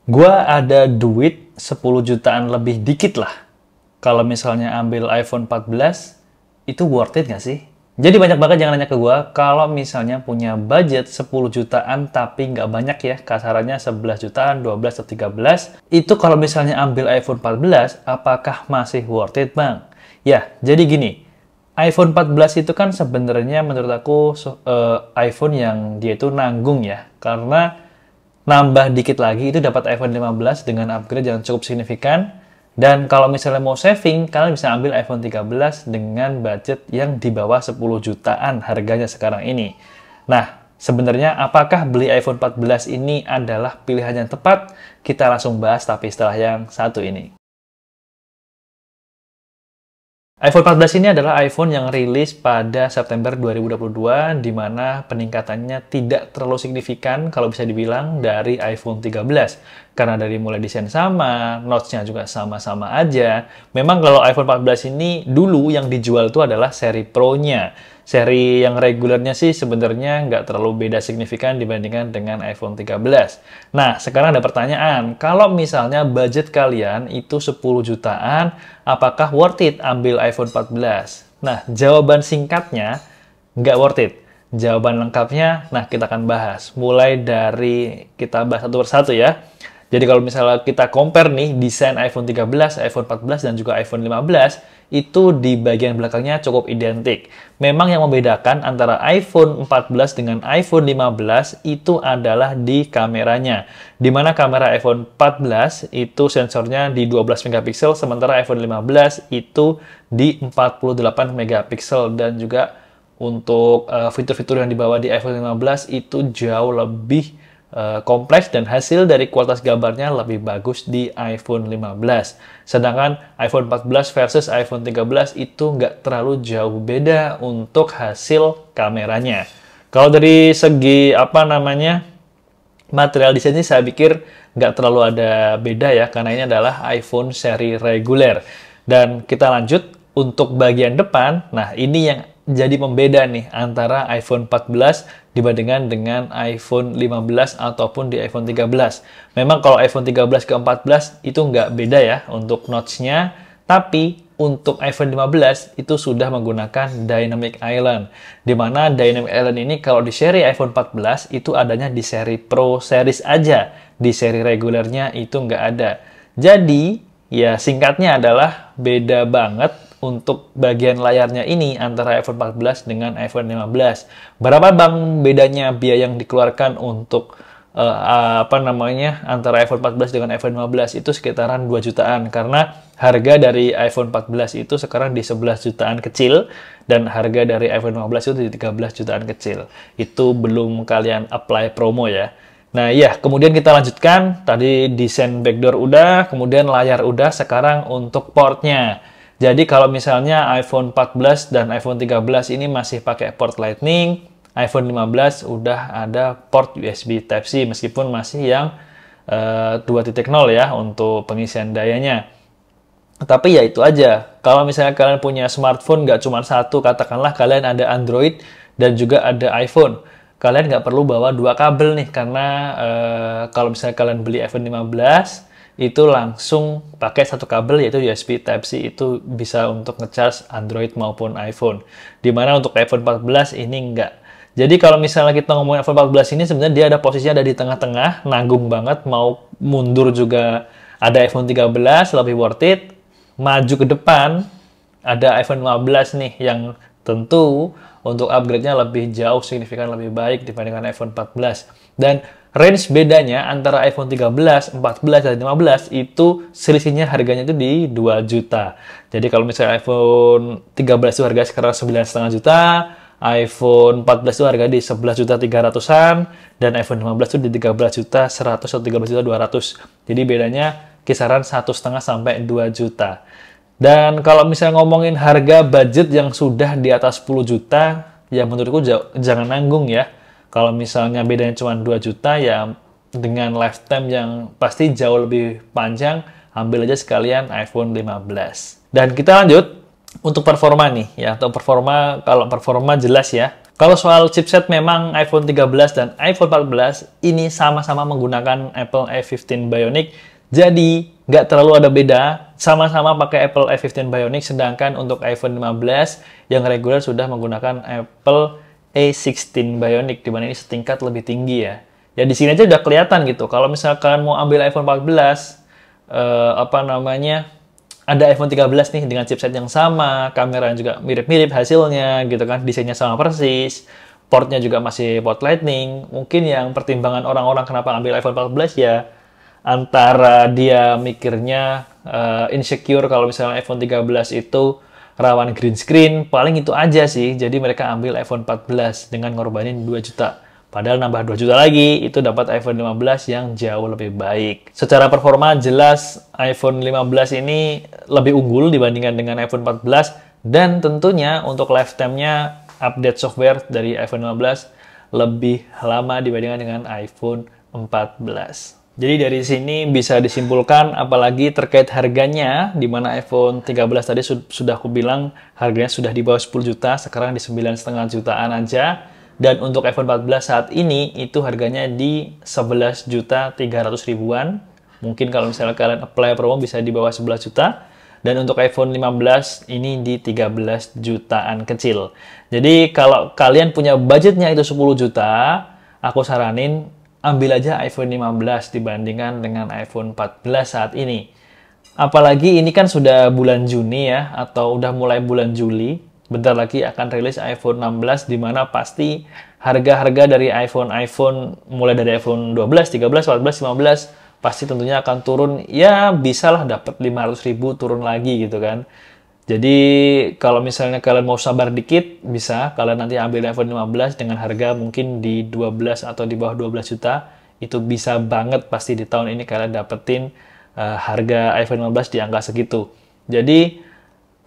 Gua ada duit 10 jutaan lebih dikit lah. Kalau misalnya ambil iPhone 14, itu worth it nggak sih? Jadi banyak banget yang nanya ke gua, kalau misalnya punya budget 10 jutaan tapi nggak banyak ya, kasarannya 11 jutaan, 12 atau 13, itu kalau misalnya ambil iPhone 14, apakah masih worth it, Bang? Ya, jadi gini, iPhone 14 itu kan sebenarnya menurut aku iPhone yang dia itu nanggung ya, karena nambah dikit lagi itu dapat iPhone 15 dengan upgrade yang cukup signifikan. Dan kalau misalnya mau saving, kalian bisa ambil iPhone 13 dengan budget yang di bawah 10 jutaan harganya sekarang ini. Nah, sebenarnya apakah beli iPhone 14 ini adalah pilihan yang tepat? Kita langsung bahas tapi setelah yang satu ini. iPhone 14 ini adalah iPhone yang rilis pada September 2022, di mana peningkatannya tidak terlalu signifikan kalau bisa dibilang dari iPhone 13. Karena dari mulai desain sama, notch-nya juga sama-sama aja. Memang kalau iPhone 14 ini dulu yang dijual itu adalah seri Pro-nya. Seri yang regulernya sih sebenarnya nggak terlalu beda signifikan dibandingkan dengan iPhone 13. Nah, sekarang ada pertanyaan, kalau misalnya budget kalian itu 10 jutaan, apakah worth it ambil iPhone 14? Nah, jawaban singkatnya, nggak worth it. Jawaban lengkapnya, nah kita akan bahas. Mulai dari kita bahas satu persatu ya. Jadi kalau misalnya kita compare nih desain iPhone 13, iPhone 14, dan juga iPhone 15, itu di bagian belakangnya cukup identik. Memang yang membedakan antara iPhone 14 dengan iPhone 15 itu adalah di kameranya. Di mana kamera iPhone 14 itu sensornya di 12 megapiksel, sementara iPhone 15 itu di 48 megapiksel. Dan juga untuk fitur-fitur yang dibawa di iPhone 15 itu jauh lebih kompleks dan hasil dari kualitas gambarnya lebih bagus di iPhone 15. Sedangkan iPhone 14 versus iPhone 13 itu nggak terlalu jauh beda untuk hasil kameranya. Kalau dari segi material desainnya saya pikir nggak terlalu ada beda ya, karena ini adalah iPhone seri reguler. Dan kita lanjut untuk bagian depan. Nah, ini yang jadi pembeda nih antara iPhone 14 dibandingkan dengan iPhone 15 ataupun di iPhone 13. Memang kalau iPhone 13 ke 14 itu nggak beda ya untuk notch-nya, tapi untuk iPhone 15 itu sudah menggunakan Dynamic Island. Di mana Dynamic Island ini kalau di seri iPhone 14 itu adanya di seri Pro Series aja. Di seri regulernya itu nggak ada. Jadi, ya singkatnya adalah beda banget untuk bagian layarnya ini antara iPhone 14 dengan iPhone 15. Berapa Bang bedanya biaya yang dikeluarkan untuk antara iPhone 14 dengan iPhone 15? Itu sekitaran 2 jutaan, karena harga dari iPhone 14 itu sekarang di 11 jutaan kecil dan harga dari iPhone 15 itu di 13 jutaan kecil. Itu belum kalian apply promo ya. Nah ya, kemudian kita lanjutkan. Tadi desain backdoor udah, kemudian layar udah, sekarang untuk portnya. Jadi kalau misalnya iPhone 14 dan iPhone 13 ini masih pakai port Lightning, iPhone 15 udah ada port USB Type-C, meskipun masih yang 2.0 ya untuk pengisian dayanya. Tapi ya itu aja. Kalau misalnya kalian punya smartphone nggak cuma satu, katakanlah kalian ada Android dan juga ada iPhone, kalian nggak perlu bawa dua kabel nih, karena kalau misalnya kalian beli iPhone 15, itu langsung pakai satu kabel yaitu USB Type-C, itu bisa untuk ngecharge Android maupun iPhone. Dimana untuk iPhone 14 ini enggak. Jadi kalau misalnya kita ngomongin iPhone 14 ini sebenarnya dia ada posisinya ada di tengah-tengah, nanggung banget, mau mundur juga ada iPhone 13 lebih worth it. Maju ke depan ada iPhone 15 nih yang tentu untuk upgrade-nya lebih jauh signifikan lebih baik dibandingkan iPhone 14. Dan range bedanya antara iPhone 13, 14, dan 15 itu selisihnya harganya itu di 2 juta. Jadi kalau misalnya iPhone 13 itu harga sekarang 9,5 juta, iPhone 14 itu harga di 11 juta 300-an, dan iPhone 15 itu di 13 juta 100 atau 13 juta 200. Jadi bedanya kisaran 1,5 sampai 2 juta. Dan kalau misalnya ngomongin harga budget yang sudah di atas 10 juta, ya menurutku jangan nanggung ya. Kalau misalnya bedanya cuma 2 juta, ya dengan lifetime yang pasti jauh lebih panjang, ambil aja sekalian iPhone 15. Dan kita lanjut untuk performa nih ya. Untuk performa, kalau performa jelas ya, Kalau soal chipset, memang iPhone 13 dan iPhone 14 ini sama-sama menggunakan Apple A15 Bionic, jadi nggak terlalu ada beda, sama-sama pakai Apple A15 Bionic, sedangkan untuk iPhone 15 yang reguler sudah menggunakan Apple A16 Bionic, di mana ini setingkat lebih tinggi ya. Ya di sini aja udah kelihatan gitu, kalau misalkan mau ambil iPhone 14, ada iPhone 13 nih dengan chipset yang sama, kamera juga mirip-mirip hasilnya gitu kan, desainnya sama persis, portnya juga masih port Lightning. Mungkin yang pertimbangan orang-orang kenapa ambil iPhone 14 ya antara dia mikirnya insecure kalau misalnya iPhone 13 itu rawan green screen, paling itu aja sih. Jadi mereka ambil iPhone 14 dengan ngorbanin 2 juta. Padahal nambah 2 juta lagi, itu dapat iPhone 15 yang jauh lebih baik. Secara performa, jelas iPhone 15 ini lebih unggul dibandingkan dengan iPhone 14. Dan tentunya untuk lifetime-nya update software dari iPhone 15 lebih lama dibandingkan dengan iPhone 14. Jadi dari sini bisa disimpulkan, apalagi terkait harganya, di mana iPhone 13 tadi sudah aku bilang harganya sudah di bawah 10 juta, sekarang di 9,5 jutaan aja. Dan untuk iPhone 14 saat ini itu harganya di 11 juta 300 ribuan. Mungkin kalau misalnya kalian apply promo bisa di bawah 11 juta. Dan untuk iPhone 15 ini di 13 jutaan kecil. Jadi kalau kalian punya budgetnya itu 10 juta, aku saranin ambil aja iPhone 15 dibandingkan dengan iPhone 14 saat ini. Apalagi ini kan sudah bulan Juni ya, atau udah mulai bulan Juli. Bentar lagi akan rilis iPhone 16, di mana pasti harga-harga dari iPhone mulai dari iPhone 12, 13, 14, 15 pasti tentunya akan turun. Ya bisalah dapat 500 ribu turun lagi gitu kan. Jadi kalau misalnya kalian mau sabar dikit, bisa kalian nanti ambil iPhone 15 dengan harga mungkin di 12 atau di bawah 12 juta. Itu bisa banget pasti di tahun ini kalian dapetin harga iPhone 15 di angka segitu. Jadi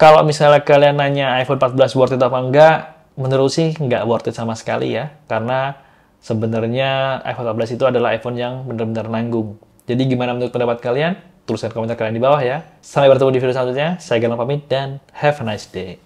kalau misalnya kalian nanya iPhone 14 worth it apa enggak, menurut sih nggak worth it sama sekali ya. Karena sebenarnya iPhone 14 itu adalah iPhone yang benar-benar nanggung. Jadi gimana menurut pendapat kalian? Tuliskan komentar kalian di bawah ya. Sampai bertemu di video selanjutnya. Saya Galang pamit dan have a nice day.